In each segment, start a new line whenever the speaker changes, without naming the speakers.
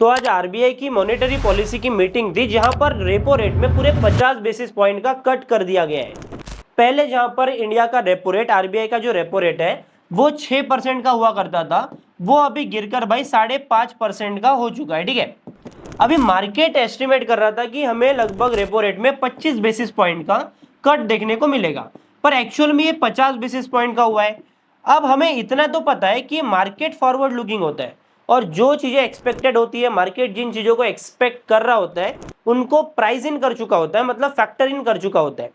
तो आज आरबीआई की मॉनेटरी पॉलिसी की मीटिंग थी जहां पर रेपो रेट में पूरे 50 बेसिस पॉइंट का कट कर दिया गया है। पहले जहां पर इंडिया का रेपो रेट, आरबीआई का जो रेपो रेट है वो 6% का हुआ करता था, वो अभी गिरकर भाई 5.5% का हो चुका है। ठीक है, अभी मार्केट एस्टिमेट कर रहा था कि हमें लगभग रेपो रेट में 25 बेसिस पॉइंट का कट देखने को मिलेगा, पर एक्चुअल में ये 50 बेसिस पॉइंट का हुआ है। अब हमें इतना तो पता है कि मार्केट फॉरवर्ड लुकिंग होता है और जो चीजें एक्सपेक्टेड होती है, मार्केट जिन चीजों को एक्सपेक्ट कर रहा होता है उनको प्राइस इन कर चुका होता है, मतलब फैक्टर इन कर चुका होता है।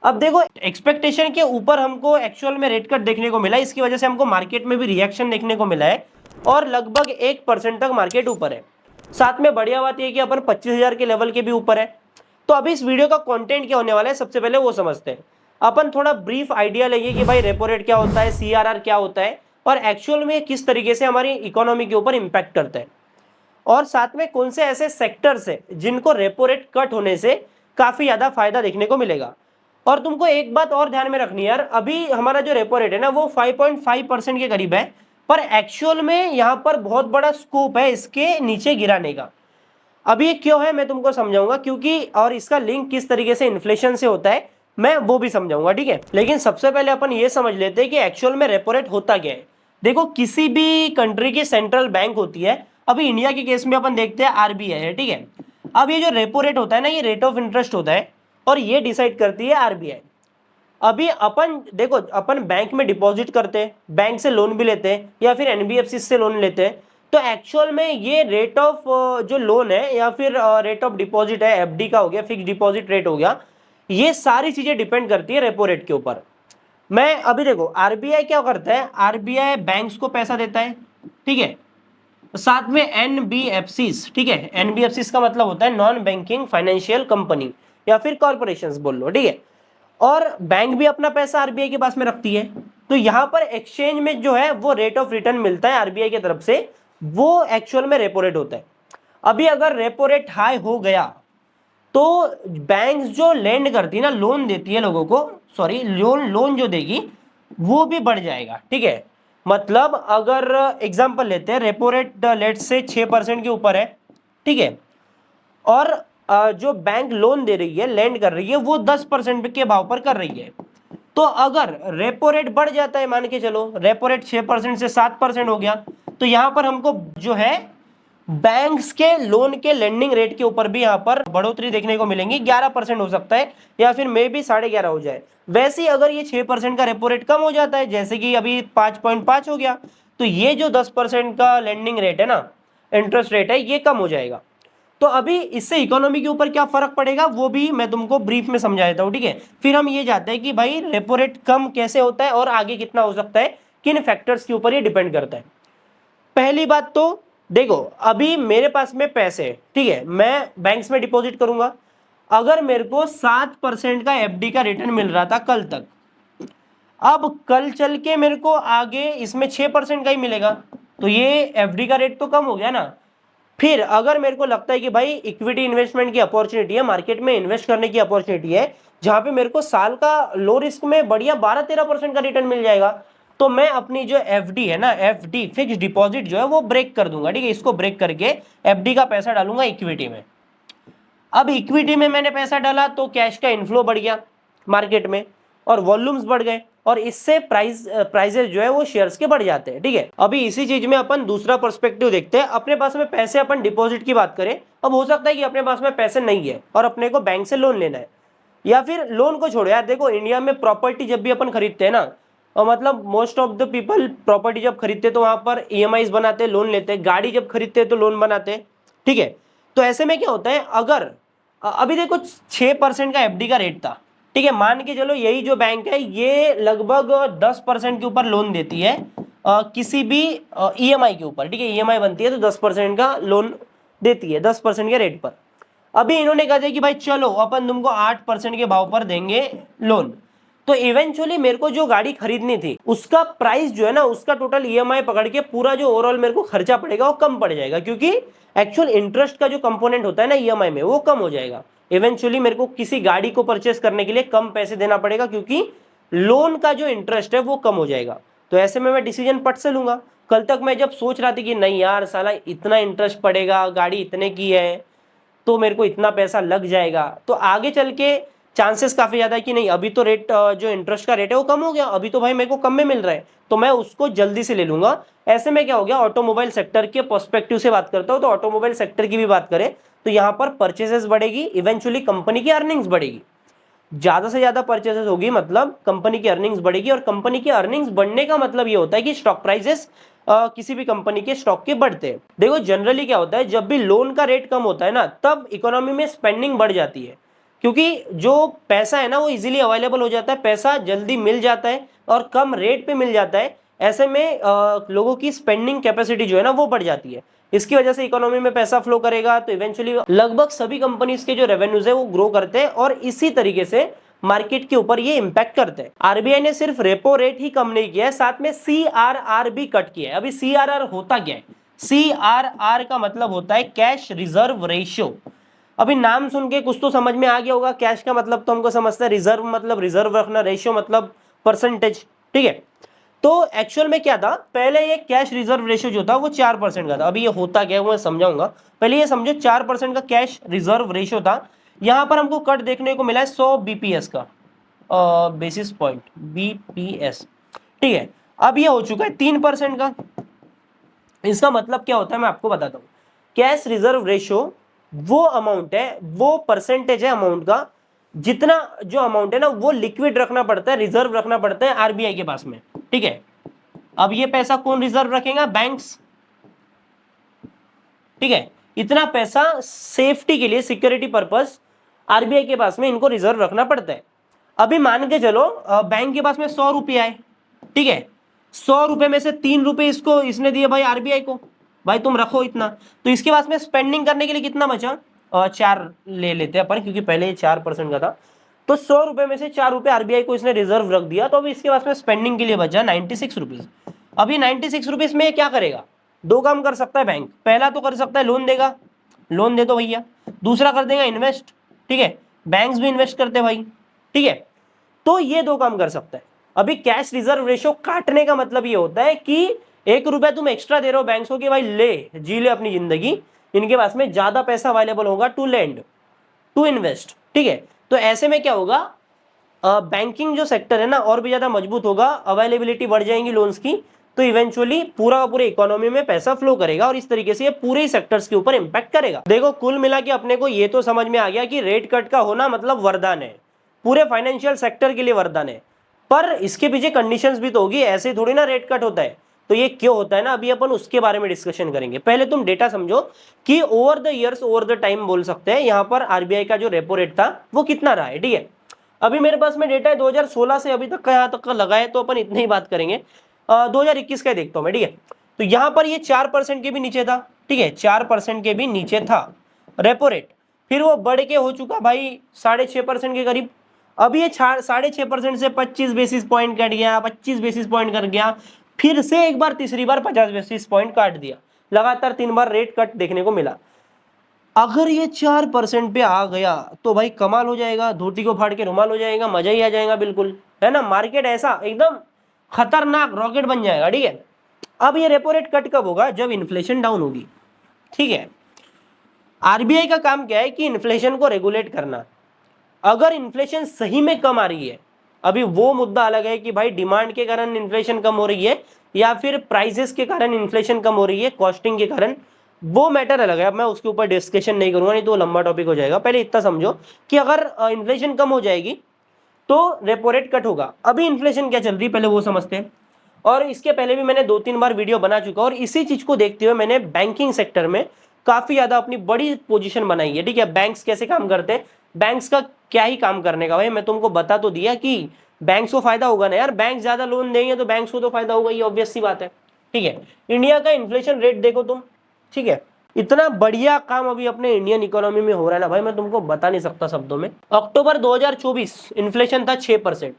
अब देखो, एक्सपेक्टेशन के ऊपर हमको एक्चुअल में रेट कट देखने को मिला, इसकी वजह से हमको मार्केट में भी रिएक्शन देखने को मिला है और लगभग 1% तक मार्केट ऊपर है। साथ में बढ़िया बात यह कि अपन 25,000 के लेवल के भी ऊपर है। तो अभी इस वीडियो का कंटेंट क्या होने वाला है, सबसे पहले वो समझते हैं। अपन थोड़ा ब्रीफ आइडिया लेंगे कि भाई रेपो रेट क्या होता है, सीआरआर क्या होता है और एक्चुअल में किस तरीके से हमारी इकोनॉमी के ऊपर इंपैक्ट करता है, और साथ में कौन से ऐसे सेक्टर्स है जिनको रेपो रेट कट होने से काफी ज्यादा फायदा देखने को मिलेगा। और तुमको एक बात और ध्यान में रखनी है यार, अभी हमारा जो रेपो रेट है ना वो 5.5% के करीब है, पर एक्चुअल में यहाँ पर बहुत बड़ा स्कोप है इसके नीचे गिराने का। अभी ये क्यों है मैं तुमको समझाऊंगा, क्योंकि और इसका लिंक किस तरीके से इन्फ्लेशन से होता है मैं वो भी समझाऊंगा। ठीक है, लेकिन सबसे पहले अपन ये समझ लेते हैं कि एक्चुअल में रेपो रेट होता क्या है। देखो, किसी भी कंट्री की सेंट्रल बैंक होती है, अभी इंडिया के केस में अपन देखते हैं आरबीआई है। ठीक है, अब ये जो रेपो रेट होता है ना, ये रेट ऑफ इंटरेस्ट होता है और ये डिसाइड करती है आरबीआई। अभी अपन देखो, अपन बैंक में डिपॉजिट करते हैं, बैंक से लोन भी लेते हैं या फिर एनबीएफसी से लोन लेते हैं, तो एक्चुअल में ये रेट ऑफ जो लोन है या फिर रेट ऑफ डिपॉजिट है, एफडी का हो गया, फिक्स डिपॉजिट रेट हो गया, ये सारी चीजें डिपेंड करती है रेपो रेट के ऊपर। मैं अभी देखो, आरबीआई क्या करता है, आरबीआई बैंक्स को पैसा देता है। ठीक है, साथ में एनबीएफसीज, ठीक है, एनबीएफसीज का मतलब होता है नॉन बैंकिंग फाइनेंशियल कंपनी या फिर कॉर्पोरेशंस बोल लो। ठीक है, और बैंक भी अपना पैसा आरबीआई के पास में रखती है, तो यहां पर एक्सचेंज में जो है वो रेट ऑफ रिटर्न मिलता है आरबीआई की तरफ से, वो एक्चुअल में रेपो रेट होता है। अभी अगर रेपो रेट हाई हो गया तो बैंक्स जो लेंड करती है ना, लोन देती है लोगों को, सॉरी लोन लोन जो देगी वो भी बढ़ जाएगा। ठीक है, मतलब अगर एग्जांपल लेते हैं, रेपो रेट लेट से 6% के ऊपर है। ठीक है, और जो बैंक लोन दे रही है, लेंड कर रही है, वो 10% के भाव पर कर रही है, तो अगर रेपो रेट बढ़ जाता है, मान के चलो रेपो रेट 6% से 7% हो गया, तो यहां पर हमको जो है बैंक्स के लोन के लेंडिंग रेट के ऊपर भी यहां पर बढ़ोतरी देखने को मिलेंगी। 11% हो सकता है या फिर मे भी 11.5 हो जाए। वैसे ही अगर ये 6% का रेपो रेट कम हो जाता है, जैसे कि अभी 5.5 हो गया, तो ये जो 10% का लेंडिंग रेट है ना, इंटरेस्ट रेट है, ये कम हो जाएगा। तो अभी इससे इकोनॉमी के ऊपर क्या फर्क पड़ेगा वो भी मैं तुमको ब्रीफ में समझा देता हूं। ठीक है, फिर हम ये जाते हैं कि भाई रेपो रेट कम कैसे होता है और आगे कितना हो सकता है, किन फैक्टर्स के ऊपर ये डिपेंड करता है। पहली बात तो देखो, अभी मेरे पास में पैसे है, ठीक है, मैं बैंक्स में डिपॉजिट करूंगा, अगर मेरे को 7% का एफडी का रिटर्न मिल रहा था कल तक, अब कल चल के मेरे को आगे इसमें 6% का ही मिलेगा, तो ये एफडी का रेट तो कम हो गया ना। फिर अगर मेरे को लगता है कि भाई इक्विटी इन्वेस्टमेंट की अपॉर्चुनिटी है, मार्केट में इन्वेस्ट करने की अपॉर्चुनिटी है, जहां पे मेरे को साल का लो रिस्क में बढ़िया 12-13% का रिटर्न मिल जाएगा, तो मैं अपनी जो एफडी है ना, एफडी फिक्स डिपॉजिट जो है वो ब्रेक कर दूंगा। ठीक है, इसको ब्रेक करके एफडी का पैसा डालूंगा इक्विटी में। अब इक्विटी में मैंने पैसा डाला तो कैश का इनफ्लो बढ़ गया मार्केट में और वॉल्यूम्स बढ़ गए, और इससे प्राइजेस जो है वो शेयर्स के बढ़ जाते हैं। ठीक है, अभी इसी चीज में अपन दूसरा पर्सपेक्टिव देखते हैं। अपने पास में पैसे, अपन डिपॉजिट की बात करें, अब हो सकता है कि अपने पास में पैसे नहीं है और अपने को बैंक से लोन लेना है, या फिर लोन को छोड़ो यार, देखो इंडिया में प्रॉपर्टी जब भी अपन खरीदते हैं ना, और मतलब most of the people property जब खरीदते हैं तो वहां पर ईएमआईज बनाते हैं, लोन लेते हैं, गाड़ी जब खरीदते हैं तो लोन बनाते हैं। ठीक है, तो ऐसे में क्या होता है, अगर अभी देखो 6% का एफडी का रेट था, ठीक है, मान के चलो यही जो बैंक है ये लगभग 10% के ऊपर लोन देती है किसी भी ईएमआई के ऊपर। ठीक है, ईएमआई बनती है तो 10% का लोन देती है 10% के रेट पर। अभी इन्होंने कहा कि भाई चलो अपन तुमको 8% के भाव पर देंगे लोन, तो इवेंचुअली मेरे को जो गाड़ी खरीदनी थी उसका प्राइस जो है ना, उसका टोटल ईएमआई पकड़ के पूरा जो ओवरऑल मेरे को खर्चा पड़ेगा वो कम पड़ जाएगा, क्योंकि एक्चुअल इंटरेस्ट का जो कंपोनेंट होता है ना ईएमआई में वो कम हो जाएगा। इवेंचुअली मेरे को किसी गाड़ी को परचेस करने के लिए कम पैसे देना पड़ेगा, क्योंकि लोन का जो इंटरेस्ट है वो कम हो जाएगा। तो ऐसे में मैं डिसीजन पट से लूंगा, कल तक मैं जब सोच रहा था कि नहीं यार साला इतना इंटरेस्ट पड़ेगा, गाड़ी इतने की है तो मेरे को इतना पैसा लग जाएगा, तो आगे चल के चांसेस काफी ज्यादा है कि नहीं अभी तो रेट जो इंटरेस्ट का रेट है वो कम हो गया, अभी तो भाई मेरे को कम में मिल रहा है तो मैं उसको जल्दी से ले लूंगा। ऐसे में क्या हो गया, ऑटोमोबाइल सेक्टर के पर्सपेक्टिव से बात करता हूं तो ऑटोमोबाइल सेक्टर की भी बात करें तो यहाँ पर परचेसेस बढ़ेगी, इवेंचुअली कंपनी की अर्निंग्स बढ़ेगी, ज्यादा से ज्यादा परचेसेस होगी मतलब कंपनी की अर्निंग्स बढ़ेगी, और कंपनी की अर्निंग्स बढ़ने का मतलब ये होता है कि स्टॉक प्राइसेस किसी भी कंपनी के स्टॉक के बढ़ते हैं। देखो जनरली क्या होता है, जब भी लोन का रेट कम होता है ना तब इकोनॉमी में स्पेंडिंग बढ़ जाती है, क्योंकि जो पैसा है ना वो इजीली अवेलेबल हो जाता है, पैसा जल्दी मिल जाता है और कम रेट पे मिल जाता है। ऐसे में लोगों की स्पेंडिंग कैपेसिटी जो है ना वो बढ़ जाती है, इसकी वजह से इकोनॉमी में पैसा फ्लो करेगा तो इवेंचुअली लगभग सभी कंपनीज के जो रेवेन्यूज है वो ग्रो करते हैं, और इसी तरीके से मार्केट के ऊपर ये इंपैक्ट करते हैं। आरबीआई ने सिर्फ रेपो रेट ही कम नहीं किया है, साथ में सीआरआर भी कट किया है। अभी सीआरआर होता क्या है, सीआरआर का मतलब होता है कैश रिजर्व रेशियो। अभी नाम सुन के कुछ तो समझ में आ गया होगा, कैश का मतलब तो हमको समझते हैं, रिजर्व मतलब रिजर्व रखना, रेशियो मतलब परसेंटेज, ठीक है। तो एक्चुअल में क्या था, पहले ये कैश रिजर्व रेशियो जो था वो 4% का था। अभी ये होता क्या है वो मैं समझाऊंगा, पहले ये समझो 4% का कैश रिजर्व रेशियो था। यहां पर हमको कट देखने को मिला है 100 बीपीएस का, बेसिस पॉइंट, बीपीएस, ठीक है। अब ये हो चुका है 3% का। इसका मतलब क्या होता है मैं आपको बताता हूं, कैश रिजर्व रेशियो वो अमाउंट है, वो परसेंटेज है अमाउंट का, जितना जो अमाउंट है ना वो लिक्विड रखना पड़ता है, रिजर्व रखना पड़ता है आरबीआई के पास में, ठीक है। अब ये पैसा कौन रिजर्व रखेगा, बैंक्स, ठीक है। इतना पैसा सेफ्टी के लिए, सिक्योरिटी पर्पस आरबीआई के पास में इनको रिजर्व रखना पड़ता है। अभी मान के चलो बैंक के पास में 100 रुपये आए, ठीक है, 100 रुपए में से 3 रुपए इसको इसने दिए भाई आरबीआई को, भाई तुम रखो इतना, तो इसके पास में स्पेंडिंग करने के लिए कितना बचा, 4 ले लेते हैं अपन क्योंकि पहले 4% का था, तो 100 रुपए में से 4 रुपए आरबीआई को इसने रिजर्व रख दिया, तो अभी इसके पास में स्पेंडिंग के लिए बचा 96 रुपीज। अभी 96 रुपीज में क्या करेगा, दो काम कर सकता है बैंक, पहला तो कर सकता है लोन देगा, लोन दे दो भैया, दूसरा कर देगा इन्वेस्ट, ठीक है, बैंक्स भी इन्वेस्ट करते हैं भाई, ठीक है, तो ये दो काम कर सकता है। अभी कैश रिजर्व रेशियो काटने का मतलब ये होता है कि 1 रुपया तुम एक्स्ट्रा दे रहे हो बैंक्स को कि भाई ले जी ले अपनी जिंदगी, इनके पास में ज्यादा पैसा अवेलेबल होगा टू लेंड, टू इन्वेस्ट, ठीक है। तो ऐसे में क्या होगा, बैंकिंग जो सेक्टर है ना और भी ज्यादा मजबूत होगा, अवेलेबिलिटी बढ़ जाएंगी लोन्स की, तो इवेंचुअली पूरा का पूरे इकोनॉमी में पैसा फ्लो करेगा, और इस तरीके से ये पूरे ही सेक्टर्स के ऊपर इंपैक्ट करेगा। देखो कुल मिला के अपने को ये तो समझ में आ गया कि रेट कट का होना मतलब वरदान है, पूरे फाइनेंशियल सेक्टर के लिए वरदान है, पर इसके पीछे कंडीशंस भी तो होगी, ऐसे थोड़ी ना रेट कट होता है। तो ये क्यों होता है ना, अभी अपन उसके बारे में डिस्कशन करेंगे। पहले तुम डेटा समझो कि over the years, over the time बोल सकते हैं, यहाँ पर आरबीआई का जो रेपो रेट था वो कितना रहा है, ठीक है। अभी मेरे पास में डेटा है 2016 से अभी तक का, यहाँ तक का लगा है, तो अपन इतनी ही बात करेंगे। 2021 का देखता हूं मैं, ठीक है। तो यहाँ पर ये 4% के भी नीचे था, ठीक है, 4% के भी नीचे था रेपो रेट, फिर वो बढ़ के हो चुका भाई 6.5% के करीब। अब ये 6.5% से 25 बेसिस पॉइंट कट गया, 25 बेसिस पॉइंट कट गया, फिर से एक बार तीसरी बार 50 बेसिस पॉइंट काट दिया, लगातार 3 बार रेट कट देखने को मिला। अगर ये 4% पे आ गया तो भाई कमाल हो जाएगा, धोती को फाड़ के रुमाल हो जाएगा, मजा ही आ जाएगा बिल्कुल, है ना। मार्केट ऐसा एकदम खतरनाक रॉकेट बन जाएगा, ठीक है। अब ये रेपो रेट कट कब होगा, जब इन्फ्लेशन डाउन होगी, ठीक है। आरबीआई का काम क्या है कि इन्फ्लेशन को रेगुलेट करना। अगर इन्फ्लेशन सही में कम आ रही है, अभी वो मुद्दा अलग है कि भाई डिमांड के कारण इन्फ्लेशन कम हो रही है या फिर प्राइसेस के कारण इन्फ्लेशन कम हो रही है, कॉस्टिंग के कारण, वो मैटर अलग है। अब मैं उसके ऊपर डिस्कशन नहीं करूंगा, नहीं तो लंबा टॉपिक हो जाएगा। पहले इतना समझो कि अगर इन्फ्लेशन कम हो जाएगी तो रेपो रेट कट होगा। अभी इन्फ्लेशन क्या चल रही है पहले वो समझते हैं, और इसके पहले भी मैंने 2-3 बार वीडियो बना चुका, और इसी चीज को देखते हुए मैंने बैंकिंग सेक्टर में काफी ज्यादा अपनी बड़ी पोजीशन बनाई है, ठीक है। बैंक्स कैसे काम करते हैं, बैंक्स का क्या ही काम करने का, भाई मैं तुमको बता तो दिया कि बैंक्स को फायदा होगा ना यार, बैंक ज्यादा लोन देंगे तो बैंक्स को तो फायदा होगा, ये ऑब्वियस सी बात है, ठीक है। इंडिया का इन्फ्लेशन रेट देखो तुम, ठीक है, इतना बढ़िया काम अभी अपने इंडियन इकोनॉमी में हो रहा है ना भाई, मैं तुमको बता नहीं सकता शब्दों में। अक्टूबर 2024 इन्फ्लेशन था 6%।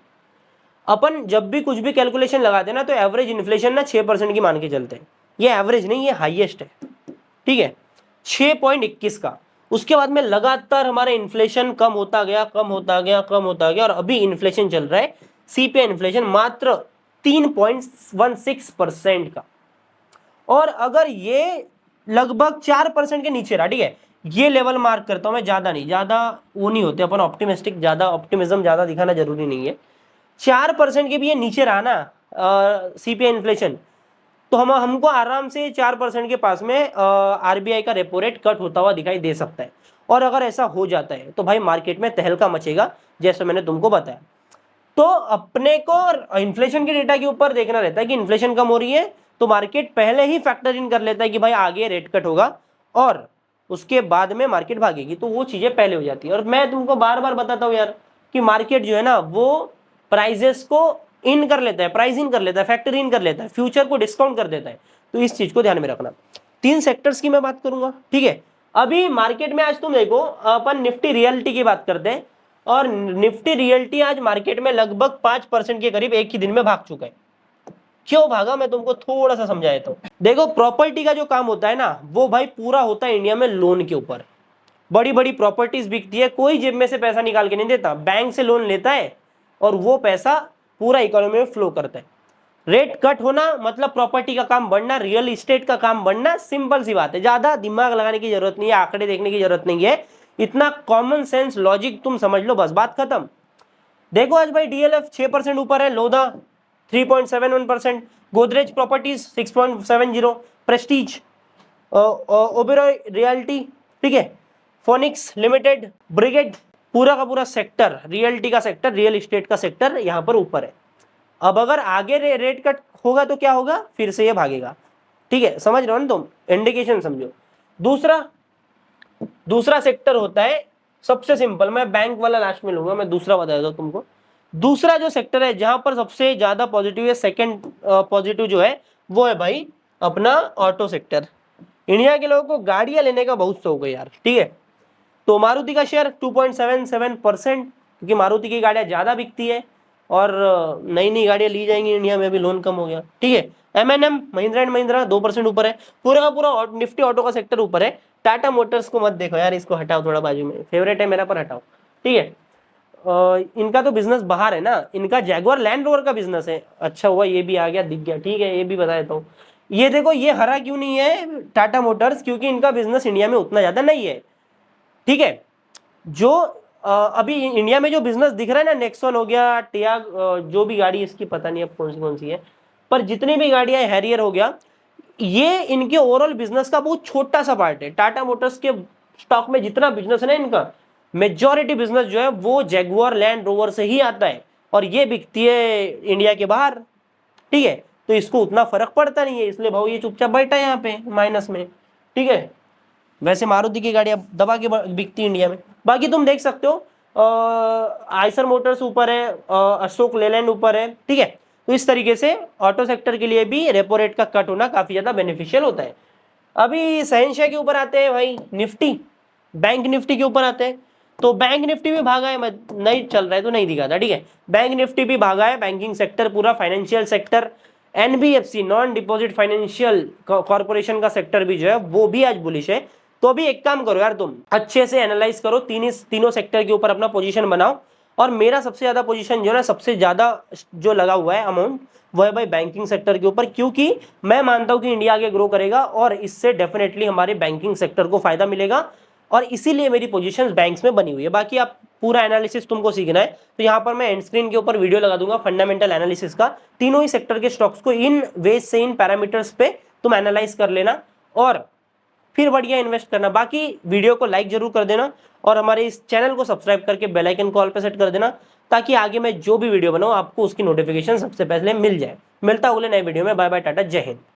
अपन जब भी कुछ भी कैलकुलेशन लगाते हैं ना तो एवरेज इन्फ्लेशन ना 6% की मान के चलते हैं, ये एवरेज नहीं, ये हाईएस्ट है, ठीक है, 6.21 का। उसके बाद में लगातार हमारा इन्फ्लेशन कम होता गया, कम होता गया, कम होता गया, और अभी इन्फ्लेशन चल रहा है सीपीआई इन्फ्लेशन मात्र 3.16% का, और अगर ये लगभग 4% के नीचे रहा, ठीक है, ये लेवल मार्क करता हूं मैं, ज्यादा नहीं, ज्यादा वो नहीं होते अपन ऑप्टिमिस्टिक, ज्यादा ऑप्टिमिज्म ज्यादा दिखाना जरूरी नहीं है, 4% के भी ये नीचे रहा ना सीपीआई इन्फ्लेशन, तो हमको आराम से 4% के पास में आरबीआई का रेपो रेट कट होता हुआ दिखाई दे सकता है। और अगर ऐसा हो जाता है तो भाई मार्केट में तहलका मचेगा, जैसे मैंने तुमको बताया। तो अपने को इन्फ्लेशन के डेटा के ऊपर देखना रहता है कि इन्फ्लेशन कम हो रही है, तो मार्केट पहले ही फैक्टर इन कर लेता है कि भाई आगे रेट कट होगा और उसके बाद में मार्केट भागेगी, तो वो चीजें पहले हो जाती है। और मैं तुमको बार बार बताता हूँ यार कि मार्केट जो है ना वो प्राइजेस को इन कर लेता है, प्राइस इन कर लेता है, फैक्टर इन कर लेता है, फ्यूचर को डिस्काउंट कर देता है। तो इस चीज को ध्यान में रखना। 3 सेक्टर्स की मैं बात करूंगा, ठीक है। अभी मार्केट में आज तुम देखो, अपन निफ्टी रियलिटी की बात करते हैं, और निफ्टी रियल्टी आज मार्केट में लगभग 5% के करीब एक ही दिन में भाग चुका है। क्यों भागा, मैं तुमको थोड़ा सा समझा देता हूं। देखो, प्रॉपर्टी का जो काम होता है ना, वो भाई पूरा होता है इंडिया में लोन के ऊपर। बड़ी बड़ी प्रॉपर्टीज बिकती है, कोई जेब में से पैसा निकाल के नहीं देता, बैंक से लोन लेता है और वो पैसा पूरा इकोनॉमी में फ्लो करता है। रेट कट होना मतलब प्रॉपर्टी का काम बढ़ना, रियल एस्टेट का काम बढ़ना, सिंपल सी बात है, ज्यादा दिमाग लगाने की जरूरत नहीं है, आंकड़े देखने की जरूरत नहीं है, इतना कॉमन सेंस लॉजिक तुम समझ लो, बस बात खत्म। देखो आज भाई डीएलएफ 6% ऊपर है, Lodha 3.71%, Godrej properties 6.70, Prestige, Oberoi realty, ठीक है, फोनिक्स लिमिटेड, ब्रिगेड, पूरा का पूरा सेक्टर, रियल्टी का सेक्टर, रियल एस्टेट का सेक्टर यहां पर ऊपर है। अब अगर आगे रेट कट होगा तो क्या होगा, फिर से ये भागेगा, ठीक है, समझ रहे हो ना तुम, इंडिकेशन समझो। दूसरा सेक्टर होता है सबसे सिंपल, मैं बैंक वाला लास्ट में लूंगा, मैं दूसरा बता देता हूं तुमको। दूसरा जो सेक्टर है जहां पर सबसे ज्यादा पॉजिटिव है, सेकंड पॉजिटिव जो है वो है भाई अपना ऑटो सेक्टर। इंडिया के लोगों को गाड़ियां लेने का बहुत शौक है यार, ठीक है। तो मारुति का शेयर 2.77%, क्योंकि मारुति की गाड़ियां ज्यादा बिकती है और नई नई गाड़ियां ली जाएंगी इंडिया में, भी लोन कम हो गया, ठीक है। एमएनएम महिंद्रा एंड महिंद्रा 2% ऊपर है, पूरा का पूरा निफ्टी ऑटो का सेक्टर ऊपर है। टाटा मोटर्स को मत देखो यार, इसको हटाओ थोड़ा बाजू में, फेवरेट है मेरा पर हटाओ, ठीक है। इनका तो बिजनेस बाहर है ना, इनका जैगुआर लैंड रोवर का बिजनेस है। अच्छा हुआ ये भी आ गया, दिख गया, ठीक है, ये भी बता देता हूँ। ये देखो, ये हरा क्यों नहीं है टाटा मोटर्स, क्योंकि इनका बिजनेस इंडिया में उतना ज्यादा नहीं है, ठीक है। जो अभी इंडिया में जो बिजनेस दिख रहा है ना, नेक्सॉन हो गया, टियाग, जो भी गाड़ी इसकी पता नहीं अब कौन सी है, पर जितनी भी गाड़ियां, हैरियर हो गया, ये इनके ओवरऑल बिजनेस का बहुत छोटा सा पार्ट है। टाटा मोटर्स के स्टॉक में जितना बिजनेस है ना इनका, मेजॉरिटी बिजनेस जो है वो जैगुआर लैंड रोवर से ही आता है, और ये बिकती है इंडिया के बाहर, ठीक है। तो इसको उतना फर्क पड़ता नहीं है, इसलिए भाव ये चुपचाप बैठा है यहाँ पे माइनस में, ठीक है। वैसे मारुति की गाड़ियां दबा के बिकती इंडिया में। बाकी तुम देख सकते हो आइसर मोटर्स ऊपर है, अशोक लेलैंड ऊपर है, ठीक है। तो इस तरीके से ऑटो सेक्टर के लिए भी रेपो रेट का कट होना काफी ज्यादा बेनिफिशियल होता है। अभी शहंशाह के ऊपर आते हैं भाई, निफ्टी, बैंक निफ्टी के ऊपर आते हैं। तो बैंक निफ्टी भी भागा है, नहीं चल रहा है तो नहीं दिखाता, ठीक है। बैंक निफ्टी भी भागा है, बैंकिंग सेक्टर पूरा, financial sector, NBFC non deposit financial corporation का सेक्टर भी जो है वो भी आज बुलिश है। तो अभी एक काम करो यार, तुम अच्छे से एनालाइज करो, तीनों सेक्टर के ऊपर अपना पोजीशन बनाओ। और मेरा सबसे ज्यादा पोजीशन जो है ना, सबसे ज्यादा जो लगा हुआ है अमाउंट, वो है भाई बैंकिंग सेक्टर के ऊपर, क्योंकि मैं मानता हूं कि इंडिया आगे ग्रो करेगा और इससे डेफिनेटली हमारे बैंकिंग सेक्टर को फायदा मिलेगा, और इसीलिए मेरी पोजीशंस बैंक्स में बनी हुई है। बाकी आप पूरा एनालिसिस तुमको सीखना है तो यहाँ पर मैं एंड स्क्रीन के ऊपर वीडियो लगा दूंगा फंडामेंटल एनालिसिस का, तीनों ही सेक्टर के स्टॉक्स को इन वेज से, इन पैरामीटर्स पे तुम एनालाइज कर लेना और फिर बढ़िया इन्वेस्ट करना। बाकी वीडियो को लाइक जरूर कर देना और हमारे इस चैनल को सब्सक्राइब करके बेल आइकन को ऑल पे सेट कर देना, ताकि आगे मैं जो भी वीडियो बनाऊं आपको उसकी नोटिफिकेशन सबसे पहले मिल जाए। मिलता हूं अगले नए वीडियो में, बाय बाय, टाटा, जय हिंद।